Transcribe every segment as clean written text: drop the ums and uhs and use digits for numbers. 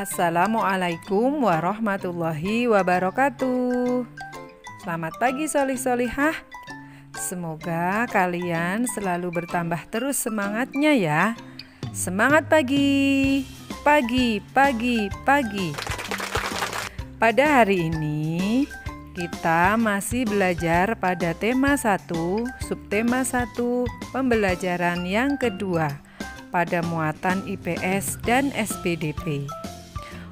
Assalamualaikum warahmatullahi wabarakatuh. Selamat pagi solih-solihah. Semoga kalian selalu bertambah terus semangatnya ya. Semangat pagi, pagi, pagi, pagi. Pada hari ini kita masih belajar pada tema 1, subtema 1, pembelajaran yang kedua pada muatan IPS dan SPDP.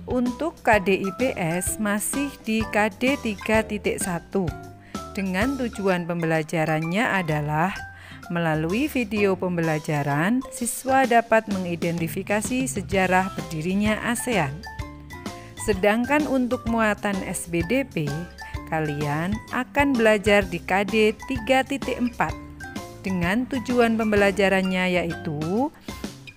Untuk KD IPS masih di KD 3.1 dengan tujuan pembelajarannya adalah melalui video pembelajaran siswa dapat mengidentifikasi sejarah berdirinya ASEAN. Sedangkan untuk muatan SPDP, kalian akan belajar di KD 3.4 dengan tujuan pembelajarannya yaitu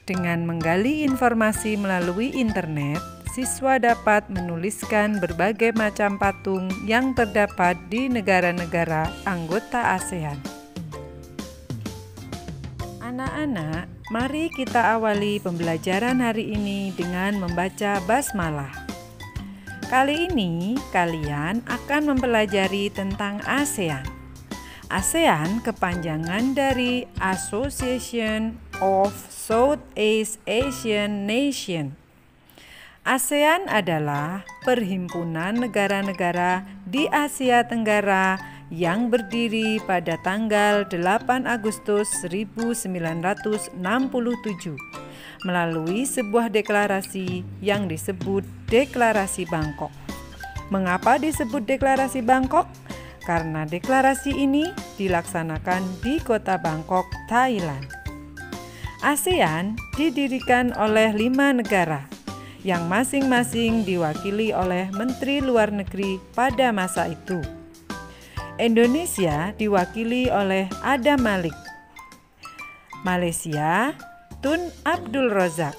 dengan menggali informasi melalui internet, siswa dapat menuliskan berbagai macam patung yang terdapat di negara-negara anggota ASEAN. Anak-anak, mari kita awali pembelajaran hari ini dengan membaca basmalah. Kali ini kalian akan mempelajari tentang ASEAN. ASEAN kepanjangan dari Association of Southeast Asian Nations. ASEAN adalah perhimpunan negara-negara di Asia Tenggara yang berdiri pada tanggal 8 Agustus 1967 melalui sebuah deklarasi yang disebut Deklarasi Bangkok. Mengapa disebut Deklarasi Bangkok? Karena deklarasi ini dilaksanakan di kota Bangkok, Thailand. ASEAN didirikan oleh 5 negara yang masing-masing diwakili oleh Menteri Luar Negeri pada masa itu. Indonesia diwakili oleh Adam Malik, Malaysia Tun Abdul Razak,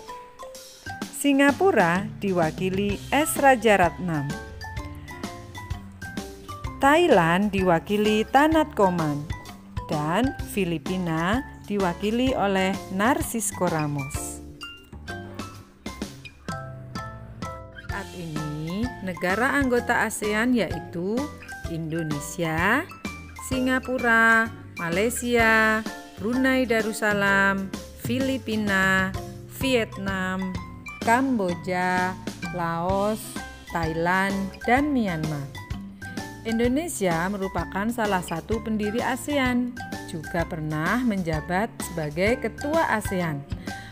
Singapura diwakili S. Rajaratnam, Thailand diwakili Tanat Koman, dan Filipina diwakili oleh Narcisco Ramos. Saat ini negara anggota ASEAN yaitu Indonesia, Singapura, Malaysia, Brunei Darussalam, Filipina, Vietnam, Kamboja, Laos, Thailand, dan Myanmar. Indonesia merupakan salah satu pendiri ASEAN, juga pernah menjabat sebagai Ketua ASEAN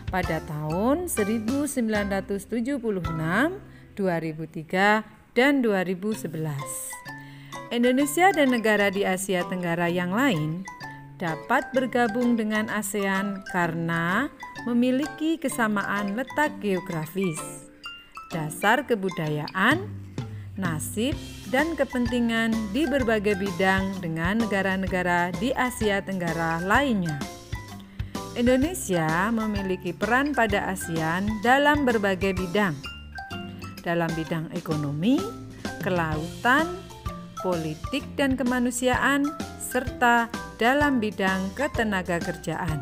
pada tahun 1976, 2003, dan 2011. Indonesia dan negara di Asia Tenggara yang lain dapat bergabung dengan ASEAN karena memiliki kesamaan letak geografis, dasar kebudayaan, nasib, dan kepentingan di berbagai bidang dengan negara-negara di Asia Tenggara lainnya. Indonesia memiliki peran pada ASEAN dalam berbagai bidang, dalam bidang ekonomi, kelautan, politik dan kemanusiaan, serta dalam bidang ketenagakerjaan.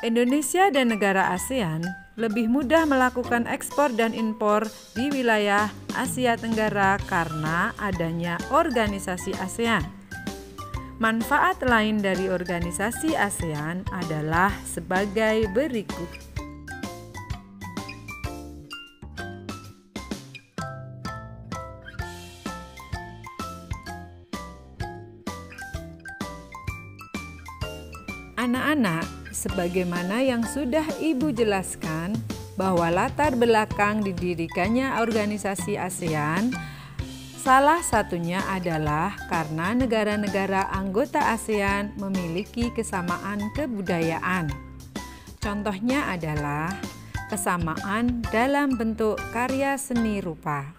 Indonesia dan negara ASEAN lebih mudah melakukan ekspor dan impor di wilayah Asia Tenggara karena adanya organisasi ASEAN. Manfaat lain dari organisasi ASEAN adalah sebagai berikut. Anak-anak, sebagaimana yang sudah Ibu jelaskan bahwa latar belakang didirikannya organisasi ASEAN salah satunya adalah karena negara-negara anggota ASEAN memiliki kesamaan kebudayaan. Contohnya adalah kesamaan dalam bentuk karya seni rupa,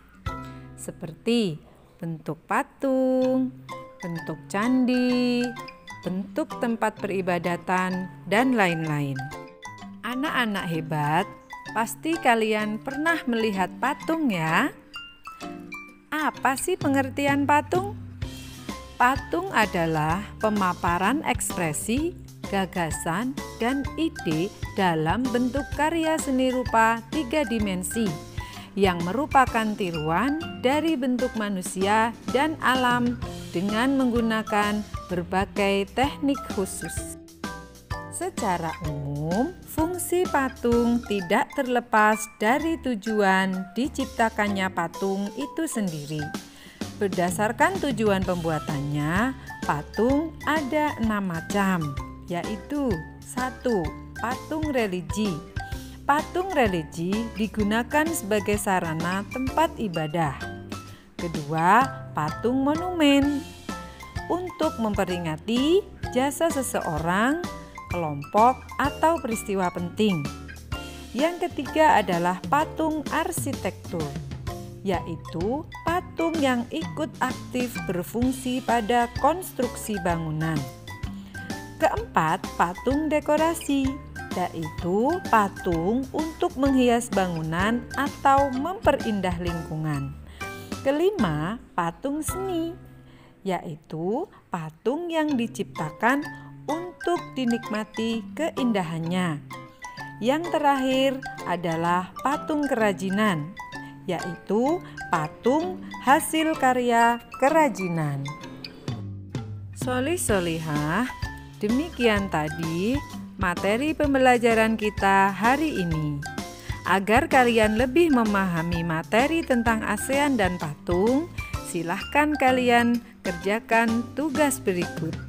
seperti bentuk patung, bentuk candi, bentuk tempat peribadatan, dan lain-lain. Anak-anak hebat, pasti kalian pernah melihat patung ya? Apa sih pengertian patung? Patung adalah pemaparan ekspresi, gagasan, dan ide dalam bentuk karya seni rupa 3 dimensi yang merupakan tiruan dari bentuk manusia dan alam dengan menggunakan berbagai teknik khusus. Secara umum, fungsi patung tidak terlepas dari tujuan diciptakannya patung itu sendiri. Berdasarkan tujuan pembuatannya, patung ada 6 macam, yaitu 1. Patung religi. Patung religi digunakan sebagai sarana tempat ibadah. Kedua, patung monumen untuk memperingati jasa seseorang, kelompok, atau peristiwa penting. Yang ketiga adalah patung arsitektur, yaitu patung yang ikut aktif berfungsi pada konstruksi bangunan. Keempat, patung dekorasi, yaitu patung untuk menghias bangunan atau memperindah lingkungan. Kelima, patung seni, yaitu patung yang diciptakan untuk dinikmati keindahannya. Yang terakhir adalah patung kerajinan, yaitu patung hasil karya kerajinan. Solih-solihah, demikian tadi materi pembelajaran kita hari ini. Agar kalian lebih memahami materi tentang ASEAN dan patung, silahkan kalian kerjakan tugas berikut.